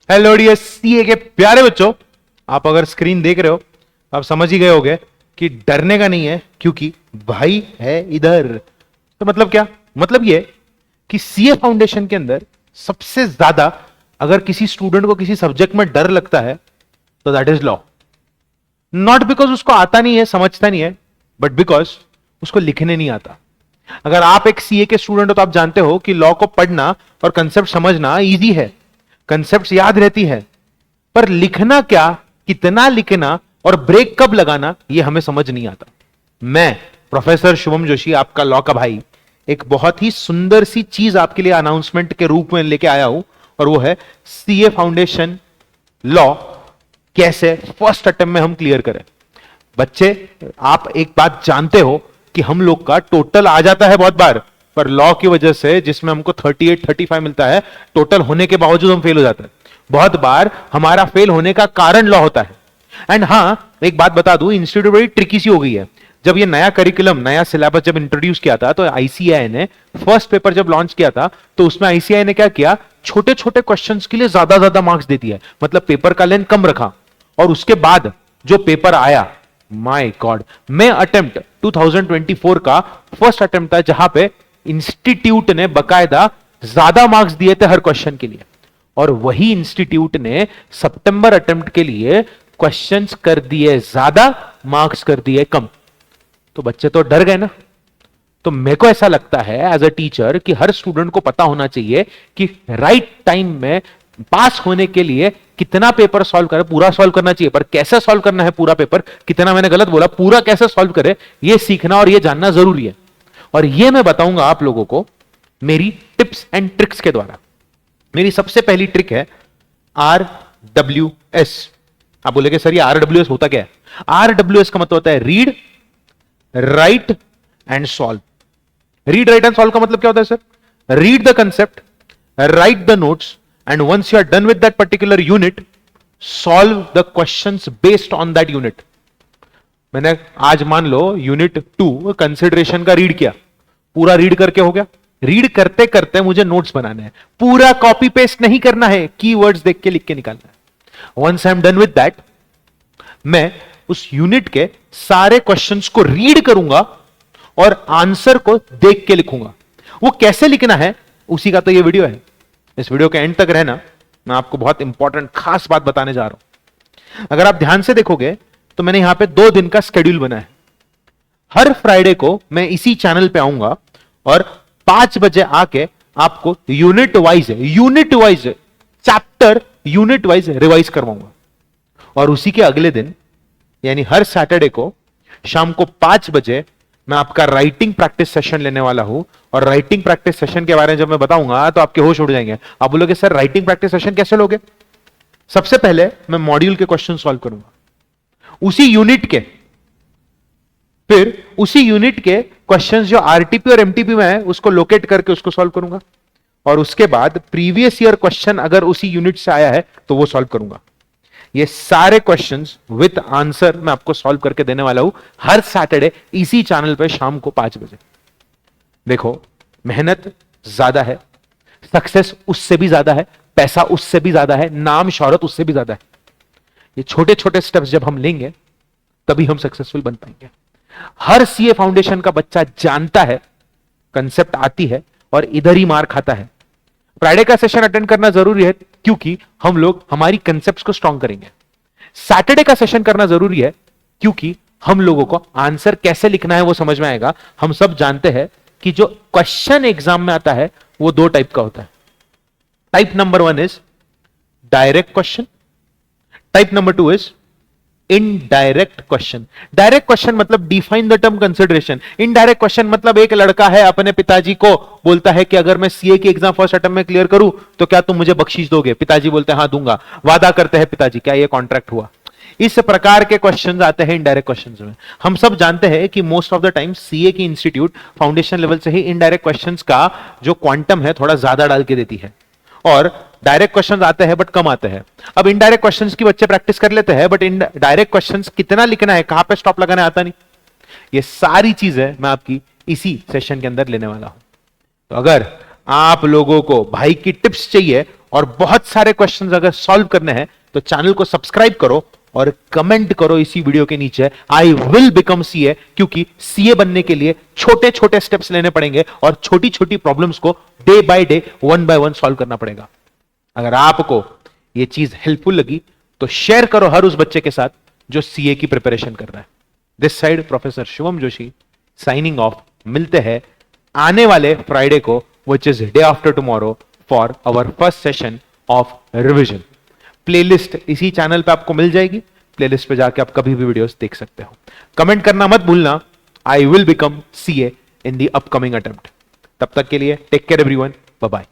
Hello dear CA के प्यारे बच्चों, आप अगर स्क्रीन देख रहे हो तो आप समझ ही गए होंगे कि डरने का नहीं है, क्योंकि भाई है इधर। तो मतलब क्या? मतलब ये कि सीए फाउंडेशन के अंदर सबसे ज्यादा अगर किसी स्टूडेंट को किसी सब्जेक्ट में डर लगता है तो that is law. Not because उसको आता नहीं है, समझता नहीं है, बट बिकॉज उसको लिखने नहीं आता। अगर आप एक सीए के स्टूडेंट हो तो आप जानते हो कि लॉ को पढ़ना और कंसेप्ट समझना इजी है, कंसेप्ट याद रहती है, पर लिखना क्या, कितना लिखना और ब्रेक कब लगाना, यह हमें समझ नहीं आता। मैं प्रोफेसर शुभम जोशी, आपका लॉ का भाई, एक बहुत ही सुंदर सी चीज आपके लिए अनाउंसमेंट के रूप में लेके आया हूं, और वो है सीए फाउंडेशन लॉ कैसे फर्स्ट अटेम्प्ट में हम क्लियर करें। बच्चे, आप एक बात जानते हो कि हम लोग का टोटल आ जाता है बहुत बार, पर लॉ की वजह से जिसमें हमको 38 35 मिलता है, टोटल होने के बावजूद हम फेल हो जाते हैं। बहुत बार हमारा फेल होने का कारण लॉ होता है। एंड हां, एक बात बता दूं, इंस्टीट्यूट बड़ी ट्रिकी सी हो गई है। जब ये नया करिकुलम, नया सिलेबस जब इंट्रोड्यूस किया था, तो आईसीएआई ने फर्स्ट पेपर जब लॉन्च किया था, तो उसमें आईसीएआई ने क्या किया, छोटे छोटे क्वेश्चंस के लिए ज्यादा ज्यादा मार्क्स दे दिया, मतलब पेपर का लेंथ कम रखा। और उसके बाद जो पेपर आया, माय गॉड, मैं अटेम्प्ट 2024 का फर्स्ट अटेम्प्ट था जहां पे इंस्टीट्यूट ने बकायदा ज्यादा मार्क्स दिए थे हर क्वेश्चन के लिए, और वही इंस्टीट्यूट ने सितंबर अटेम्प्ट के लिए क्वेश्चंस कर दिए ज्यादा, मार्क्स कर दिए कम। तो बच्चे तो डर गए ना। तो मेरे को ऐसा लगता है एज अ टीचर कि हर स्टूडेंट को पता होना चाहिए कि राइट टाइम में पास होने के लिए कितना पेपर सॉल्व करे, पूरा सॉल्व करना चाहिए, पर कैसे सॉल्व करना है पूरा पेपर, कितना मैंने गलत बोला, पूरा कैसे सॉल्व करे, यह सीखना और यह जानना जरूरी है। और यह मैं बताऊंगा आप लोगों को मेरी टिप्स एंड ट्रिक्स के द्वारा। मेरी सबसे पहली ट्रिक है RWS। आप बोलेंगे सर ये RWS होता क्या है? RWS का मतलब होता है read, right and solve. Read, right and solve का मतलब क्या होता है sir? Read the concept, right the notes, and once you are done with that particular unit, solve the questions based on that unit. मैंने आज मान लो unit 2 consideration का read किया, पूरा रीड करके हो गया। रीड करते करते मुझे नोट्स बनाने हैं, पूरा कॉपी पेस्ट नहीं करना है, कीवर्ड्स देख के लिख के निकालना है। Once I am done with that, मैं उस यूनिट के सारे क्वेश्चंस को रीड करूंगा और आंसर को देख के लिखूंगा। वो कैसे लिखना है उसी का तो ये वीडियो है। इस वीडियो के एंड तक रहना, मैं आपको बहुत इंपॉर्टेंट खास बात बताने जा रहा हूं। अगर आप ध्यान से देखोगे तो मैंने यहां पे 2 दिन का शेड्यूल बनाया है। हर फ्राइडे को मैं इसी चैनल पे आऊंगा और 5 बजे आके आपको unit wise chapter unit wise revise करवाऊंगा। और उसी के अगले दिन यानी हर सैटरडे को शाम को 5 बजे मैं आपका राइटिंग प्रैक्टिस सेशन लेने वाला हूं। और राइटिंग प्रैक्टिस सेशन के बारे में जब मैं बताऊंगा तो आपके होश उड़ जाएंगे। आप बोलोगे सर राइटिंग प्रैक्टिस सेशन कैसे लोगे? सबसे पहले मैं मॉड्यूल के क्वेश्चन सॉल्व करूंगा उसी यूनिट के, फिर उसी यूनिट के क्वेश्चंस जो आरटीपी और एमटीपी में है उसको लोकेट करके उसको सॉल्व करूंगा, और उसके बाद प्रीवियस ईयर क्वेश्चन अगर उसी यूनिट से आया है तो वो सॉल्व करूंगा। ये सारे क्वेश्चंस विद आंसर मैं आपको सॉल्व करके देने वाला हूं हर सैटरडे इसी चैनल पे शाम को 5 बजे। देखो, मेहनत ज्यादा है, सक्सेस उससे भी ज्यादा है, पैसा उससे भी ज्यादा है, नाम शौहरत उससे भी ज्यादा है। ये छोटे छोटे स्टेप्स जब हम लेंगे तभी हम सक्सेसफुल बन पाएंगे। हर सीए फाउंडेशन का बच्चा जानता है, कंसेप्ट आती है और इधर ही मार खाता है। फ्राइडे का सेशन अटेंड करना जरूरी है क्योंकि हम लोग हमारी कंसेप्ट्स को स्ट्रांग करेंगे। सैटरडे का सेशन करना जरूरी है क्योंकि हम लोगों को आंसर कैसे लिखना है वो समझ में आएगा। हम सब जानते हैं कि जो क्वेश्चन एग्जाम में आता है वो 2 टाइप का होता है। Type number 1 is direct question, type number 2 is indirect question. Direct question मतलब define the term consideration. Indirect question मतलब एक लड़का है अपने पिताजी को बोलता है कि अगर मैं सीए की एग्जाम फर्स्ट अटेम्प्ट में क्लियर करूं तो क्या तुम मुझे बख्शीश दोगे? पिताजी बोलते हैं हाँ दूंगा। वादा करते हैं पिताजी, क्या ये कॉन्ट्रैक्ट हुआ? इस प्रकार के क्वेश्चंस आते हैं इनडायरेक्ट क्वेश्चंस में। हम सब जानते हैं कि most of the time CA की इंस्टीट्यूट फाउंडेशन लेवल से ही इनडायरेक्ट क्वेश्चंस का जो क्वांटम है थोड़ा ज्यादा डाल के देती है, और डायरेक्ट क्वेश्चंस आते हैं बट कम आते हैं। अब इनडायरेक्ट क्वेश्चंस की बच्चे प्रैक्टिस कर लेते हैं, बट इन डायरेक्ट क्वेश्चंस कितना लिखना है, कहां पे स्टॉप लगाना है, आता नहीं। ये सारी चीजें मैं आपकी इसी सेशन के अंदर लेने वाला हूं। तो अगर आप लोगों को भाई की टिप्स चाहिए और बहुत सारे क्वेश्चंस अगर सॉल्व करने हैं तो चैनल को सब्सक्राइब करो और कमेंट करो इसी वीडियो के नीचे, आई विल बिकम सीए, क्योंकि सीए बनने के लिए छोटे छोटे स्टेप्स लेने पड़ेंगे और छोटी छोटी प्रॉब्लम्स को day by day, one by one solve करना पड़ेगा। अगर आपको यह चीज हेल्पफुल लगी तो शेयर करो हर उस बच्चे के साथ जो सीए की प्रिपरेशन कर रहा है। This side professor Shivam Joshi signing off. मिलते हैं आने वाले फ्राइडे को, which is day after tomorrow, for our first session of revision. Playlist इसी चैनल पे आपको मिल जाएगी, प्लेलिस्ट पे जाके आप कभी भी वीडियोस देख सकते हो। कमेंट करना मत भूलना, I will become CA in the upcoming attempt. तब तक के लिए take care everyone, bye bye.